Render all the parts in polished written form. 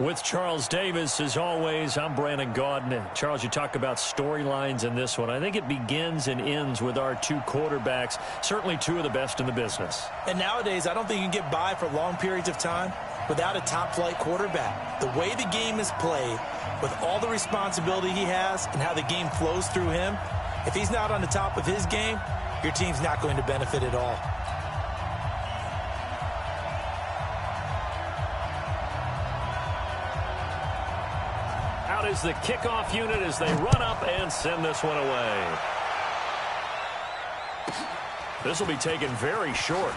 With Charles Davis, as always, I'm Brandon Gaudin. Charles, you talk about storylines in this one. I think it begins and ends with our two quarterbacks, certainly two of the best in the business. And nowadays, I don't think you can get by for long periods of time without a top-flight quarterback. The way the game is played, with all the responsibility he has and how the game flows through him, if he's not on the top of his game, your team's not going to benefit at all. Out is the kickoff unit as they run up and send this one away. This will be taken very short.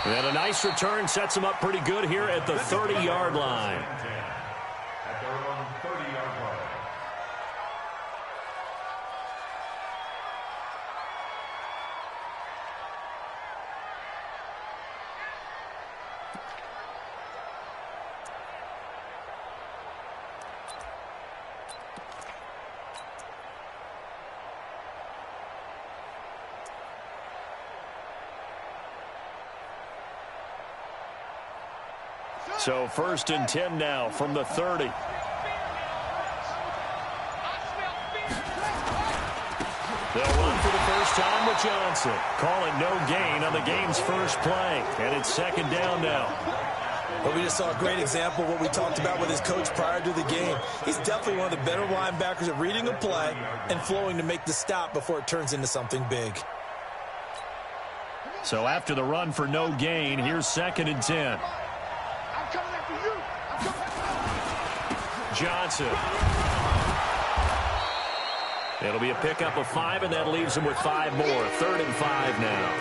And a nice return sets him up pretty good here at the 30-yard line. At their own 30-yard line. So 1st and 10 now from the 30. They'll run for the first time with Johnson. Call it no gain on the game's first play. And it's 2nd down now. Well, we just saw a great example of what we talked about with his coach prior to the game. He's definitely one of the better linebackers at reading a play and flowing to make the stop before it turns into something big. So after the run for no gain, here's 2nd and 10. Johnson. It'll be a pickup of 5, and that leaves him with 5 more. 3rd and 5 now.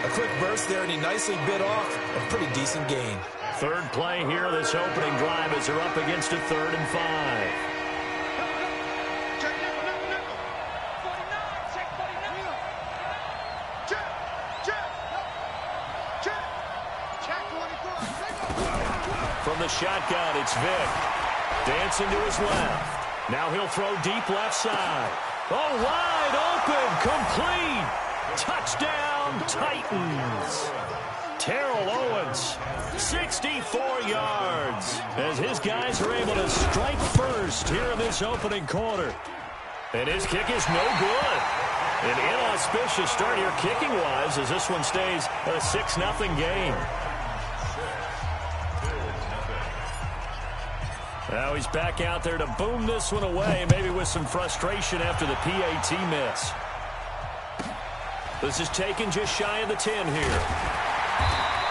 A quick burst there, and he nicely bit off a pretty decent gain. 3rd play here, this opening drive, as they're up against a 3rd and 5. From the shotgun, it's Vick. Dancing to his left. Now he'll throw deep left side. Oh, wide open, complete. Touchdown, Titans. Terrell Owens, 64 yards, as his guys are able to strike first here in this opening quarter. And his kick is no good. An inauspicious start here kicking-wise as this one stays a 6-0 game. Now he's back out there to boom this one away, maybe with some frustration after the PAT miss. This is taken just shy of the 10 here.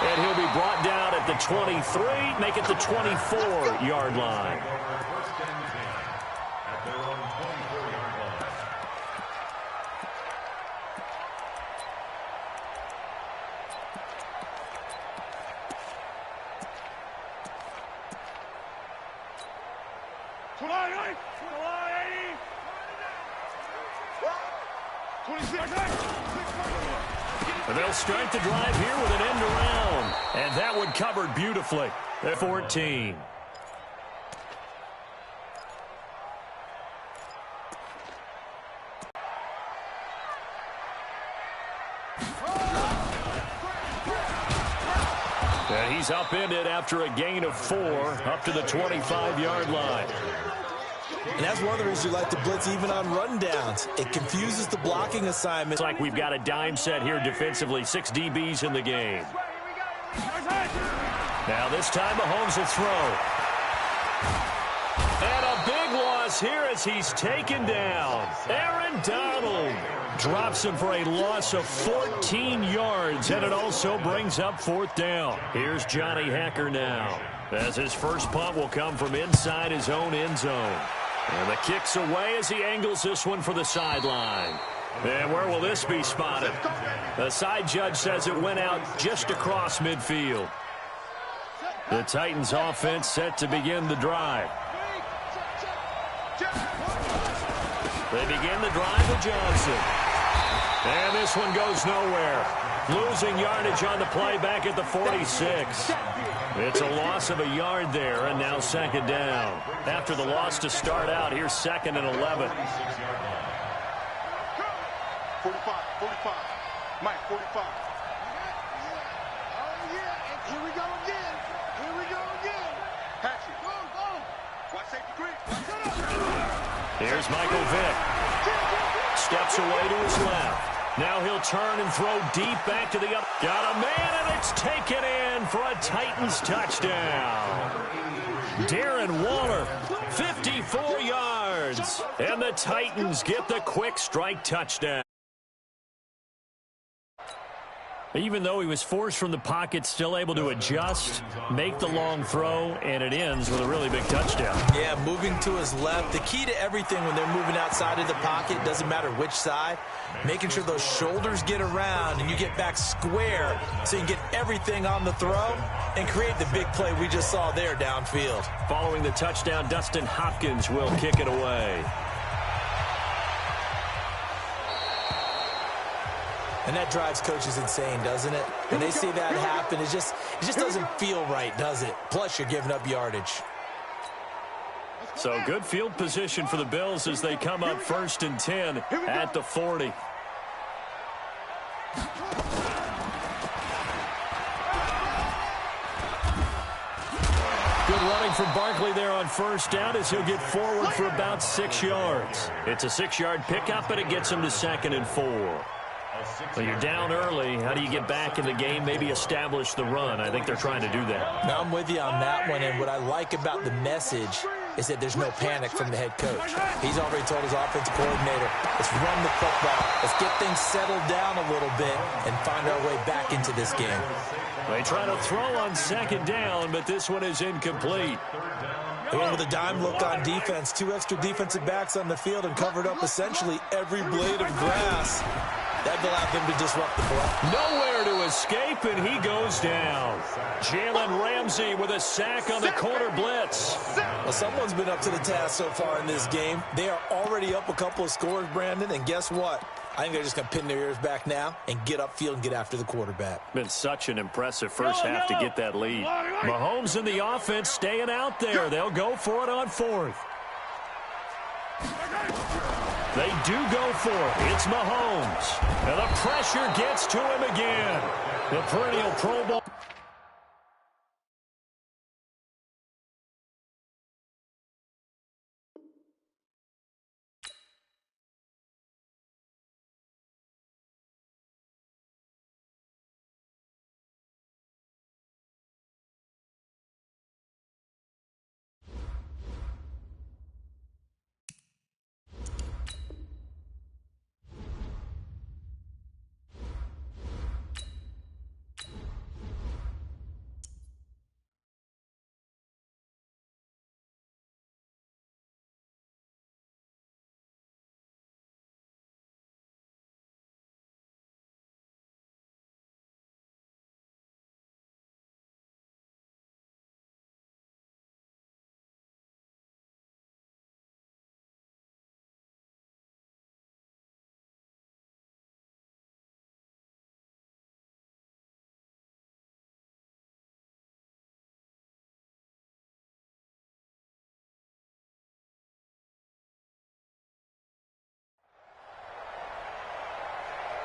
And he'll be brought down at the 23, make it the 24-yard line. They'll start the drive here with an end around. And that one covered beautifully at 14. And he's upended after a gain of 4 up to the 25-yard line. And that's one of the reasons you like to blitz even on rundowns. It confuses the blocking assignment. It's like we've got a dime set here defensively. 6 DBs in the game. Now this time Mahomes will throw. And a big loss here as he's taken down. Aaron Donald drops him for a loss of 14 yards, and it also brings up 4th down. Here's Johnny Hacker now, as his first punt will come from inside his own end zone. And the kick's away as he angles this one for the sideline. And where will this be spotted? The side judge says it went out just across midfield. The Titans offense set to begin the drive. They begin the drive with Johnson. And this one goes nowhere. Losing yardage on the play back at the 46. It's a loss of a yard there, and now 2nd down. After the loss to start out, here's 2nd and 11. 45. Mike, 45. Oh, yeah, and here we go again. Patrick, Here's Michael Vick. Steps away to his left. Now he'll turn and throw deep back to the up. Got a man, and it's taken in for a Titans touchdown. Darren Waller, 54 yards. And the Titans get the quick strike touchdown. Even though he was forced from the pocket, still able to adjust, make the long throw, and it ends with a really big touchdown. Yeah, moving to his left. The key to everything when they're moving outside of the pocket, doesn't matter which side, making sure those shoulders get around and you get back square so you can get everything on the throw and create the big play we just saw there downfield. Following the touchdown, Dustin Hopkins will kick it away. And that drives coaches insane, doesn't it? When they see that happen, it just doesn't feel right, does it? Plus, you're giving up yardage. So good field position for the Bills as they come up 1st and 10 at the 40. Good running from Barkley there on 1st down as he'll get forward for about 6 yards. It's a 6-yard pickup, and it gets him to 2nd and 4. Well, you're down early. How do you get back in the game, maybe establish the run? I think they're trying to do that. Now, I'm with you on that one, and what I like about the message is that there's no panic from the head coach. He's already told his offensive coordinator, let's run the football. Let's get things settled down a little bit and find our way back into this game. They try to throw on 2nd down, but this one is incomplete. They went with a dime look on defense. 2 extra defensive backs on the field and covered up essentially every blade of grass. That allowed them to disrupt the play. Nowhere to escape, and he goes down. Jalen Ramsey with a sack on the corner blitz. Well, someone's been up to the task so far in this game. They are already up a couple of scores, Brandon, and guess what? I think they're just going to pin their ears back now and get upfield and get after the quarterback. Been such an impressive first half to get that lead. Mahomes and the offense staying out there. They'll go for it on 4th. They do go for it. It's Mahomes. And the pressure gets to him again. The perennial Pro Bowl.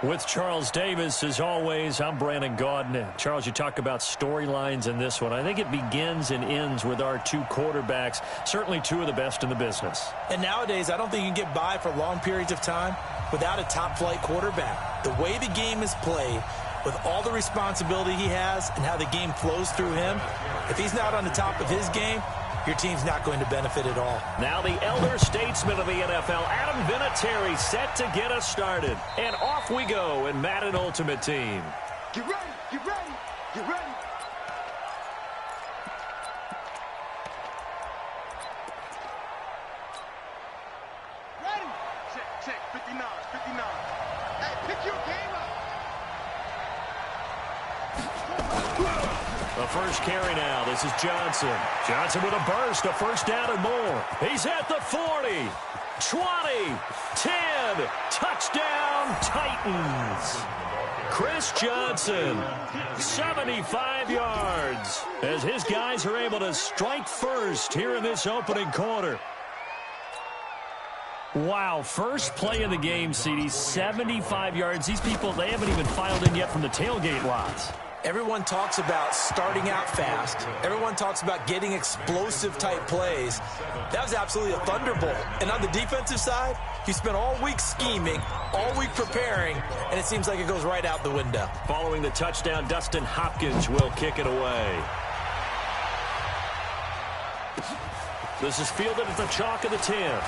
With Charles Davis, as always, I'm Brandon Gaudin. Charles, you talk about storylines in this one. I think it begins and ends with our 2 quarterbacks, certainly 2 of the best in the business. And nowadays, I don't think you can get by for long periods of time without a top-flight quarterback. The way the game is played, with all the responsibility he has and how the game flows through him, if he's not on the top of his game, your team's not going to benefit at all. Now the elder statesman of the NFL, Adam Vinatieri, set to get us started. And off we go in Madden Ultimate Team. Get ready, get ready, get ready. Ready. Check, 59, 59. Hey, pick your game up. The first carry now. This is Johnson. Johnson with a burst, a 1st down and more. He's at the 40, 20, 10. Touchdown, Titans. Chris Johnson, 75 yards, as his guys are able to strike first here in this opening quarter. Wow, first play of the game, CD, 75 yards. These people, they haven't even filed in yet from the tailgate lots. Everyone talks about starting out fast. Everyone talks about getting explosive-type plays. That was absolutely a thunderbolt. And on the defensive side, he spent all week scheming, all week preparing, and it seems like it goes right out the window. Following the touchdown, Dustin Hopkins will kick it away. This is fielded at the chalk of the 10.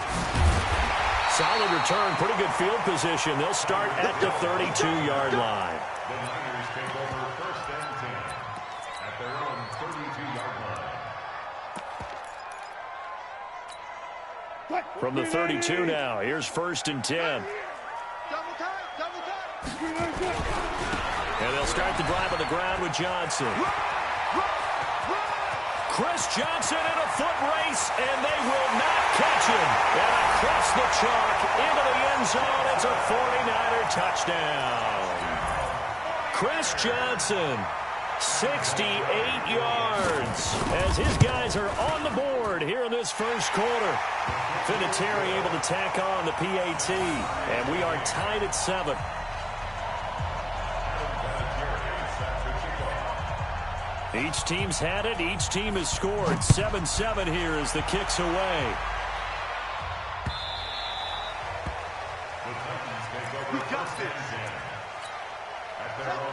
Solid return, pretty good field position. They'll start at the 32-yard line. The Niners take over first and 10 at their own 32-yard line. From the 32 now, here's first and 10. Double time, double time. And they'll start the drive on the ground with Johnson. Chris Johnson in a foot race, and they will not catch him. And across the chalk into the end zone, it's a 49er touchdown. Chris Johnson, 68 yards, as his guys are on the board here in this first quarter. Vinatieri able to tack on the PAT, and we are tied at 7. Each team's had it. Each team has scored. 7-7 here as the kick's away.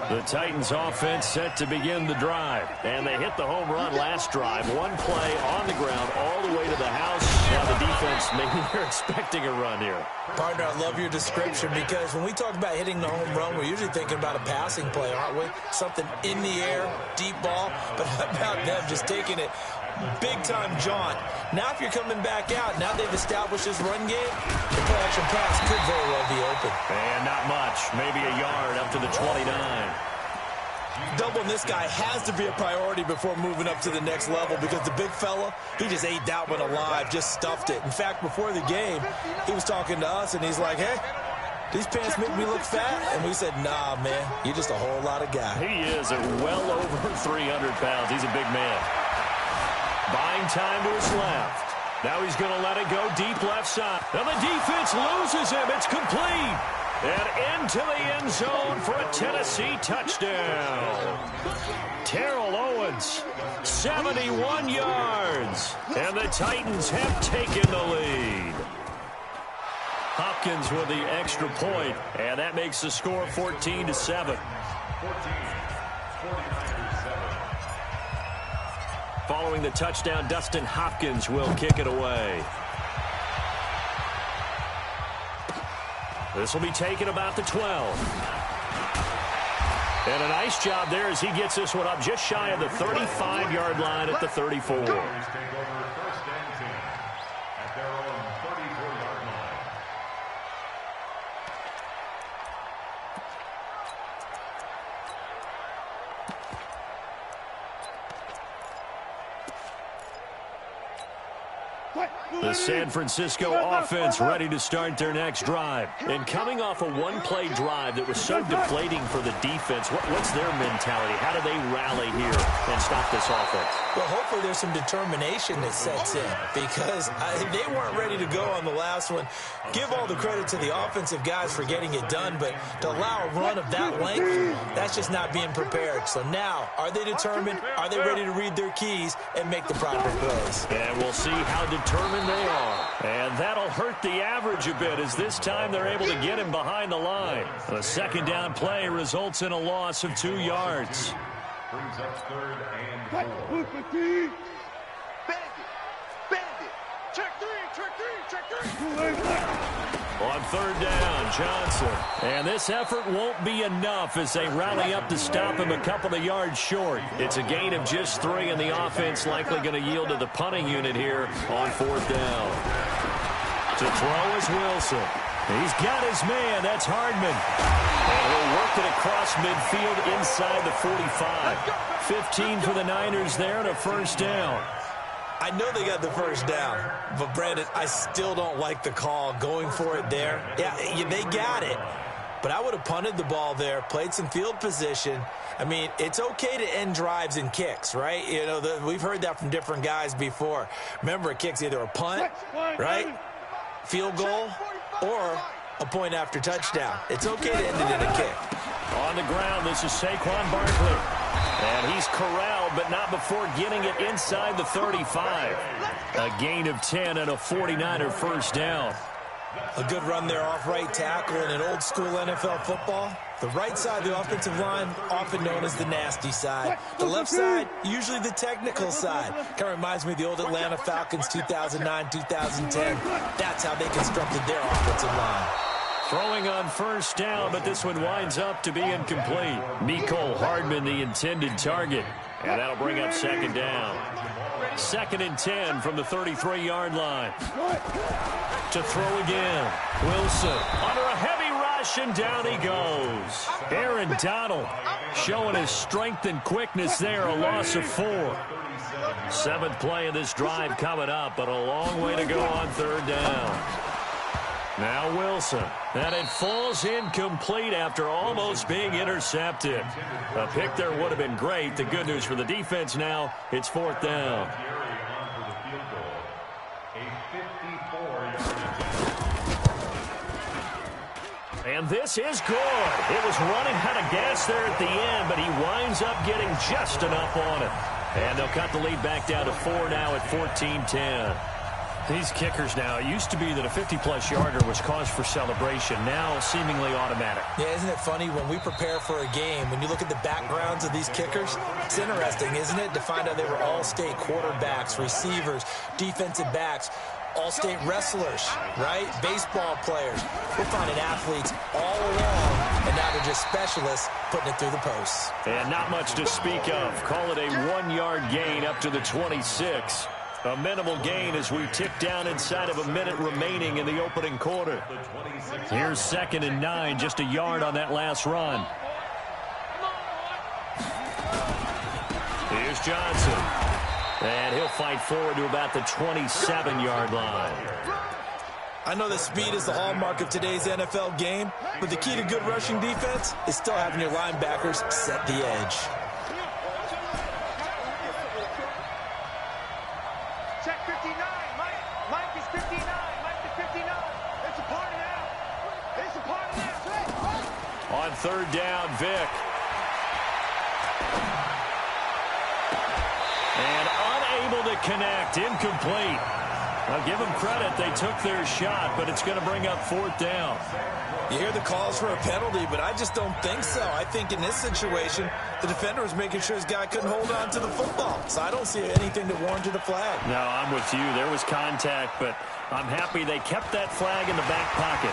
The Titans offense set to begin the drive. And they hit the home run last drive. One play on the ground all the way to the house. Now the defense, maybe they're expecting a run here. Partner, I love your description because when we talk about hitting the home run, we're usually thinking about a passing play, aren't we? Something in the air, deep ball. But how about them just taking it big-time jaunt? Now if you're coming back out, now they've established this run game, the play-action pass could very well be open. And not much. Maybe a yard up to the 29. Doubling this guy has to be a priority before moving up to the next level because the big fella, he just ate that one alive, just stuffed it. In fact, before the game, he was talking to us, and he's like, hey, these pants make me look fat? And we said, nah, man, you're just a whole lot of guy. He is at well over 300 pounds. He's a big man. Buying time to his left. Now he's going to let it go deep left side. Now the defense loses him. It's complete. And into the end zone for a Tennessee touchdown. Terrell Owens, 71 yards. And the Titans have taken the lead. Hopkins with the extra point, and that makes the score 14-7. Following the touchdown, Dustin Hopkins will kick it away. This will be taken about the 12. And a nice job there as he gets this one up just shy of the 35-yard line at the 34. The San Francisco offense ready to start their next drive. And coming off a one-play drive that was so deflating for the defense, what's their mentality? How do they rally here and stop this offense? Well, hopefully there's some determination that sets in because they weren't ready to go on the last one. Give all the credit to the offensive guys for getting it done, but to allow a run of that length, that's just not being prepared. So now, are they determined? Are they ready to read their keys and make the proper plays? And we'll see how determined they are. And that'll hurt the average a bit as this time they're able to get him behind the line. A second down play results in a loss of 2 yards. Brings up third and 4. Bandit, bandit, check three. On third down, Johnson. And this effort won't be enough as they rally up to stop him a couple of yards short. It's a gain of just 3, and the offense likely going to yield to the punting unit here on fourth down. To throw is Wilson. He's got his man. That's Hardman. And he'll work it across midfield inside the 45. 15 for the Niners there and a first down. I know they got the first down, but Brandon, I still don't like the call going for it there. Yeah, they got it, but I would have punted the ball there, played some field position. I mean, it's okay to end drives and kicks, right? You know, we've heard that from different guys before. Remember, a kick's either a punt, right, field goal, or a point after touchdown. It's okay to end it in a kick. On the ground, this is Saquon Barkley. And he's corralled, but not before getting it inside the 35. A gain of 10 and a 49er first down. A good run there off right tackle in an old-school NFL football. The right side of the offensive line, often known as the nasty side. The left side, usually the technical side. Kind of reminds me of the old Atlanta Falcons 2009-2010. That's how they constructed their offensive line. Throwing on first down, but this one winds up to be incomplete. Mecole Hardman, the intended target. And that'll bring up second down. 2nd and 10 from the 33-yard line. To throw again. Wilson under a heavy rush, and down he goes. Aaron Donald showing his strength and quickness there, a loss of 4. 7th play of this drive coming up, but a long way to go on third down. Now Wilson, and it falls incomplete after almost being intercepted. A pick there would have been great. The good news for the defense now, it's 4th down. And this is good. It was running out of gas there at the end, but he winds up getting just enough on it. And they'll cut the lead back down to 4 now at 14-10. These kickers now, it used to be that a 50-plus yarder was cause for celebration. Now seemingly automatic. Yeah, isn't it funny when we prepare for a game, when you look at the backgrounds of these kickers, it's interesting, isn't it, to find out they were all-state quarterbacks, receivers, defensive backs, all-state wrestlers, right? Baseball players. We're finding athletes all along, and now they're just specialists putting it through the posts. And not much to speak of. Call it a 1-yard gain up to the 26. A minimal gain as we tick down inside of a minute remaining in the opening quarter. Here's 2nd and 9, just a yard on that last run. Here's Johnson. And he'll fight forward to about the 27-yard line. I know that speed is the hallmark of today's NFL game, but the key to good rushing defense is still having your linebackers set the edge. Check 59. Mike is 59. Mike is 59. It's a party now. It's a party now. On third down, Vick. And unable to connect, incomplete. I'll give them credit, they took their shot, but it's going to bring up 4th down. You hear the calls for a penalty, but I just don't think so. I think in this situation, the defender was making sure his guy couldn't hold on to the football. So I don't see anything that warranted a flag. No, I'm with you. There was contact, but I'm happy they kept that flag in the back pocket.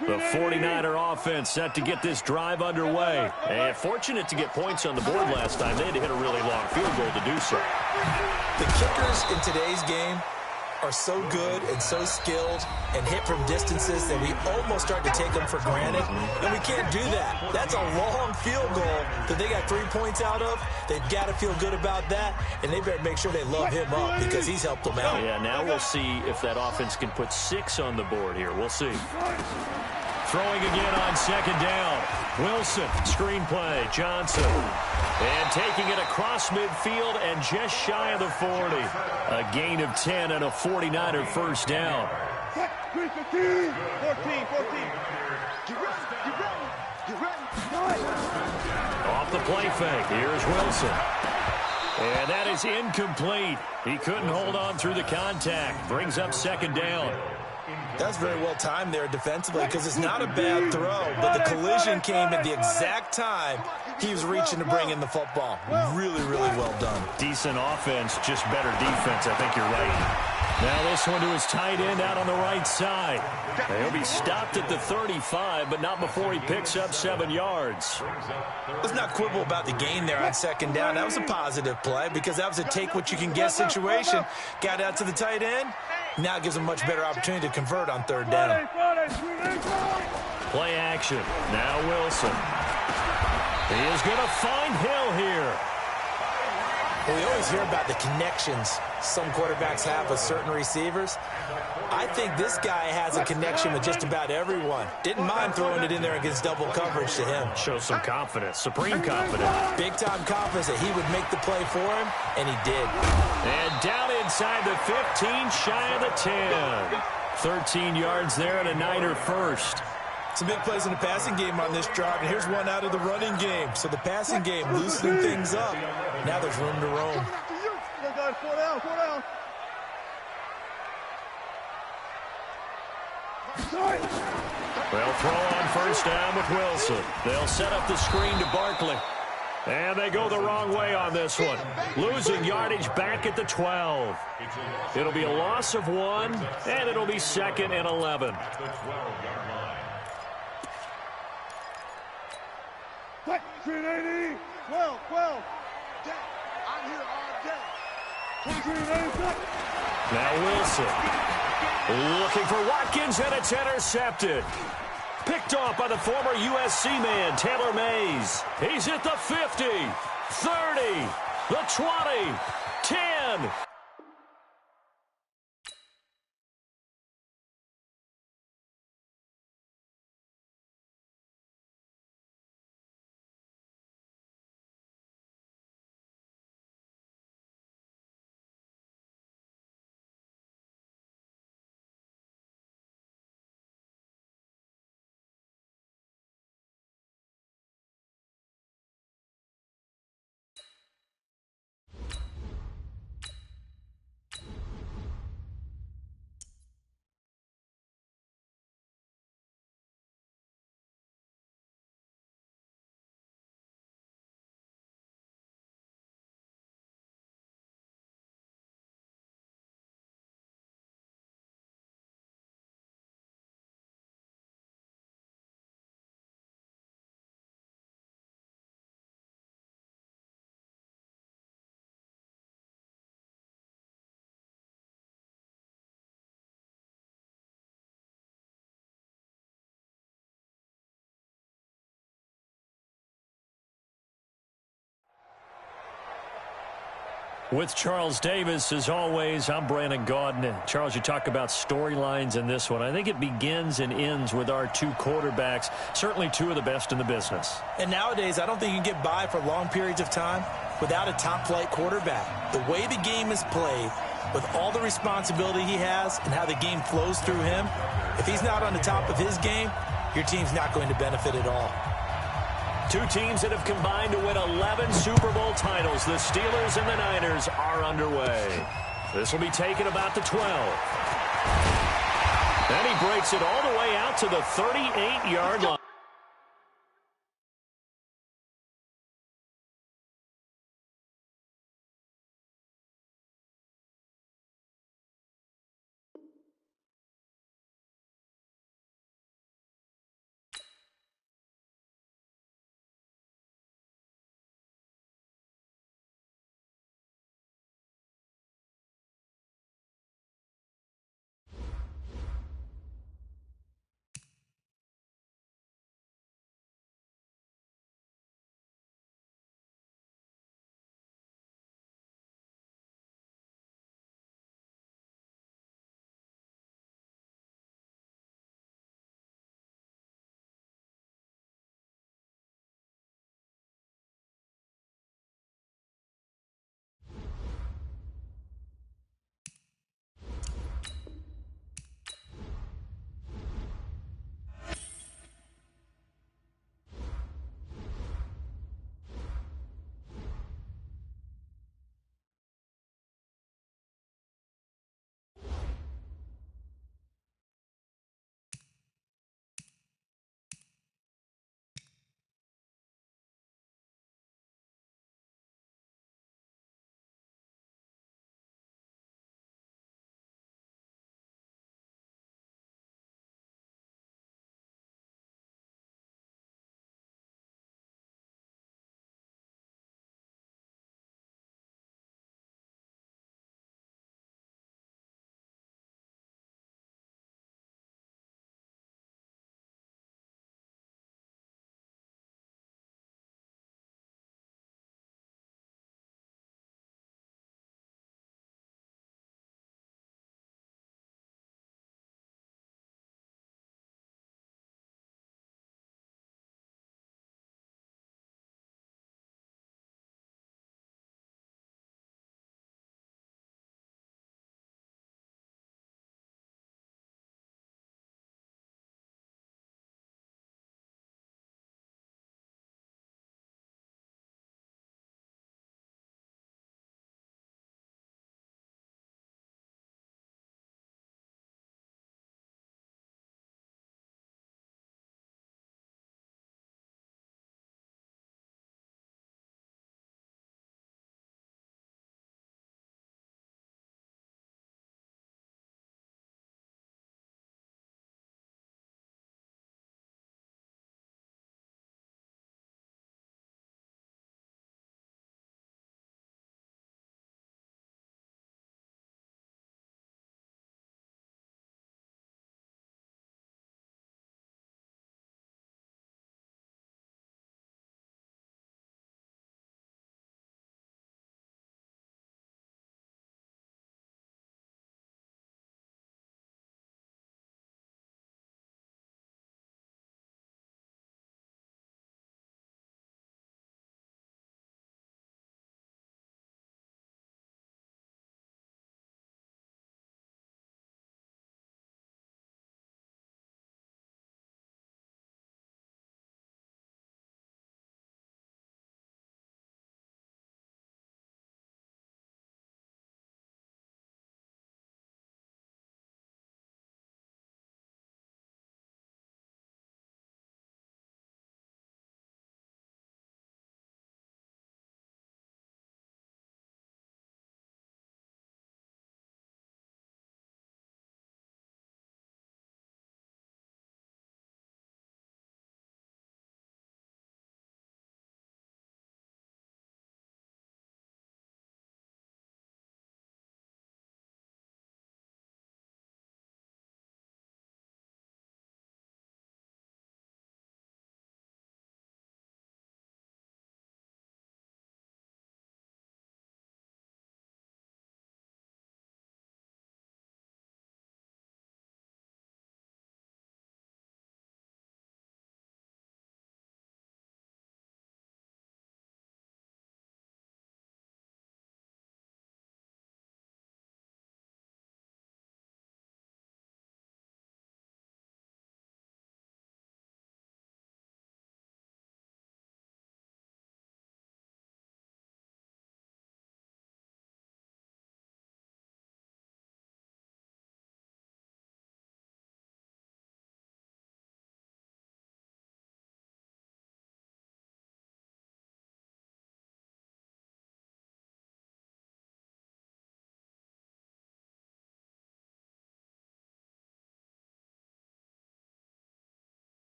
The 49er offense set to get this drive underway. And fortunate to get points on the board last time. They had to hit a really long field goal to do so. The kickers in today's game are so good and so skilled and hit from distances that we almost start to take them for granted. And we can't do that. That's a long field goal that they got 3 points out of. They've got to feel good about that, and they better make sure they love him up because he's helped them out. Yeah, now we'll see if that offense can put 6 on the board here. We'll see. Throwing again on second down. Wilson, screen play, Johnson. And taking it across midfield and just shy of the 40. A gain of 10 and a 49er first down. 14. Get ready. Off the play fake, here's Wilson. And that is incomplete. He couldn't hold on through the contact. Brings up second down. That's very well timed there defensively because it's not a bad throw, but the collision came at the exact time he was reaching to bring in the football. Really, really well done. Decent offense, just better defense. I think you're right. Now this one to his tight end out on the right side. He'll be stopped at the 35, but not before he picks up 7 yards. Let's not quibble about the gain there on second down. That was a positive play because that was a take-what-you-can-get situation. Got out to the tight end. Now it gives him a much better opportunity to convert on third down. Play action. Now Wilson. He is going to find Hill here. Well, we always hear about the connections some quarterbacks have with certain receivers. I think this guy has a connection with just about everyone. Didn't mind throwing it in there against double coverage to him. Shows some confidence, supreme confidence. Big-time confidence that he would make the play for him, and he did. And down inside the 15, shy of the 10. 13 yards there and a Niner first. Some big plays in the passing game on this drive, and here's one out of the running game. So the passing game loosening things up. Now there's room to roam. Four down. They'll throw on first down with Wilson. They'll set up the screen to Barkley. And they go the wrong way on this one. Losing yardage back at the 12. It'll be a loss of 1, and it'll be 2nd and 11. At the 12-yard line. 380. 12. I'm here all day. 23-86. Now Wilson looking for Watkins, and it's intercepted. Picked off by the former USC man, Taylor Mays. He's at the 50, 30, the 20, 10. With Charles Davis, as always, I'm Brandon Gaudin. Charles, you talk about storylines in this one. I think it begins and ends with our two quarterbacks, certainly two of the best in the business. And nowadays, I don't think you can get by for long periods of time without a top-flight quarterback. The way the game is played, with all the responsibility he has and how the game flows through him, if he's not on the top of his game, your team's not going to benefit at all. Two teams that have combined to win 11 Super Bowl titles. The Steelers and the Niners are underway. This will be taken about the 12. And he breaks it all the way out to the 38-yard line.